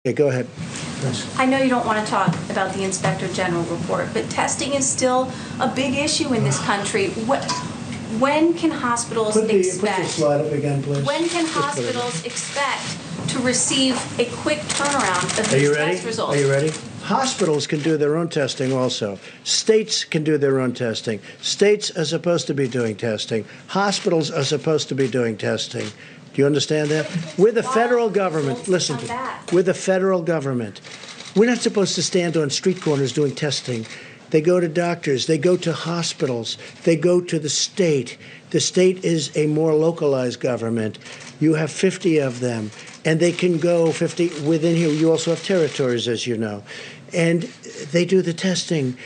Okay, go ahead. I know you don't want to talk about the Inspector General report, but testing is still a big issue in this country. When can hospitals Put the expect? slide up again, please. When can Just put it up. hospitals expect to receive a quick turnaround of Are you these ready? test results? Are you ready? Hospitals can do their own testing also. States can do their own testing. States are supposed to be doing testing. Hospitals are supposed to be doing testing. Do you understand that? We're the federal government. Listen to me. We're the federal government. We're not supposed to stand on street corners doing testing. They go to doctors. They go to hospitals. They go to the state. The state is a more localized government. You have 50 of them, and they can go 50 within here. You also have territories, as you know, and they do the testing.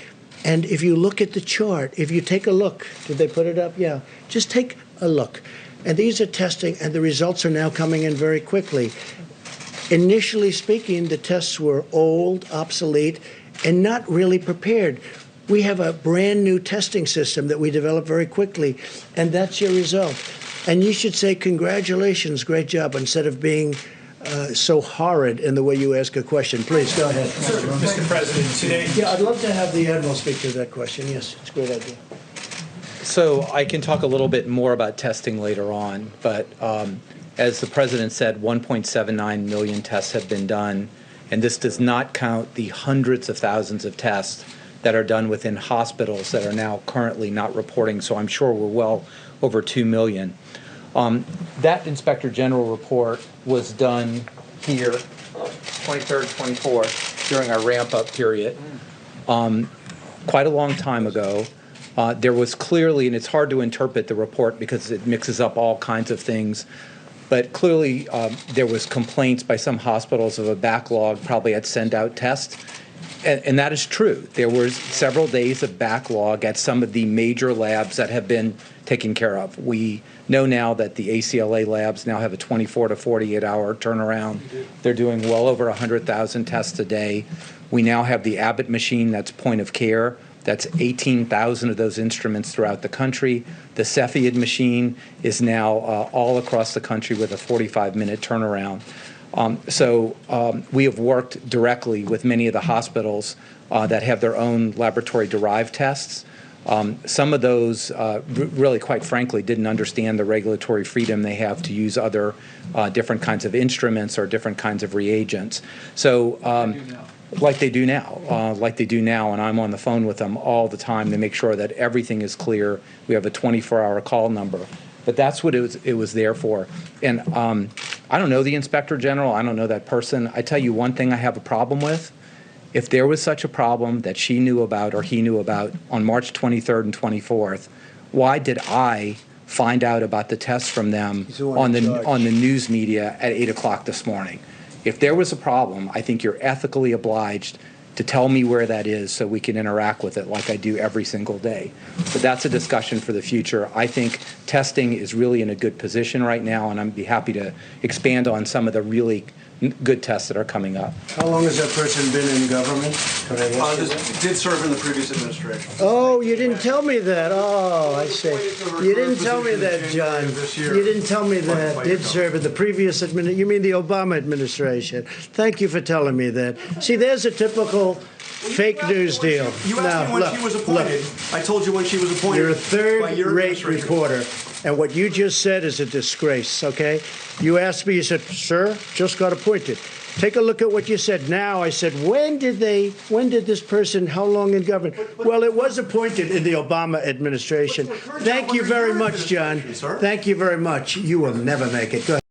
And if you look at the chart, if you take a look, did they put it up? Yeah. Just take a look. And these are testing, and the results are now coming in very quickly. Initially speaking, the tests were old, obsolete, and not really prepared. We have a brand new testing system that we developed very quickly, and that's your result. And you should say, congratulations, great job, instead of being so horrid in the way you ask a question. Please, go ahead. Sir, Mr. President, today... Yeah, I'd love to have the Admiral speak to that question. Yes, it's a great idea. So I can talk a little bit more about testing later on, but as the President said, 1.79 million tests have been done, and this does not count the hundreds of thousands of tests that are done within hospitals that are now currently not reporting, so I'm sure we're well over 2 million. That Inspector General report was done here, 23rd, 24th, during our ramp-up period, quite a long time ago. There was clearly, and it's hard to interpret the report because it mixes up all kinds of things, but clearly there was complaints by some hospitals of a backlog, probably at send-out tests, and that is true. There were several days of backlog at some of the major labs that have been taken care of. We know now that the ACLA labs now have a 24 to 48-hour turnaround. They're doing well over 100,000 tests a day. We now have the Abbott machine that's point of care. That's 18,000 of those instruments throughout the country. The Cepheid machine is now all across the country with a 45-minute turnaround. So we have worked directly with many of the hospitals that have their own laboratory-derived tests. Some of those really, quite frankly, didn't understand the regulatory freedom they have to use other different kinds of instruments or different kinds of reagents. So. Like they do now, and I'm on the phone with them all the time to make sure that everything is clear. We have a 24-hour call number, but that's what it was there for. And I don't know the Inspector General. I don't know that person. I tell you one thing I have a problem with. If there was such a problem that she knew about or he knew about on March 23rd and 24th, why did I find out about the tests from them on the news media at 8 o'clock this morning? If there was a problem, I think you're ethically obliged to tell me where that is so we can interact with it like I do every single day. But that's a discussion for the future. I think testing is really in a good position right now, and I'd be happy to expand on some of the really good tests that are coming up. How long has that person been in government? Can I ask you that? Did serve in the previous administration. Oh, you didn't tell me that. Oh, I see. You didn't tell me that, John. You didn't tell me that. Did serve in the previous administration. You mean the Obama administration. Thank you for telling me that. See, there's a typical fake news deal. You asked me when she was appointed. I told you when she was appointed. You're a third-rate reporter, and what you just said is a disgrace, okay? You asked me, you said, sir, just got appointed. Take a look at what you said now. I said, when did this person, how long in government? Well, it was appointed in the Obama administration. Thank you very much, John. Thank you very much. You will never make it. Go ahead.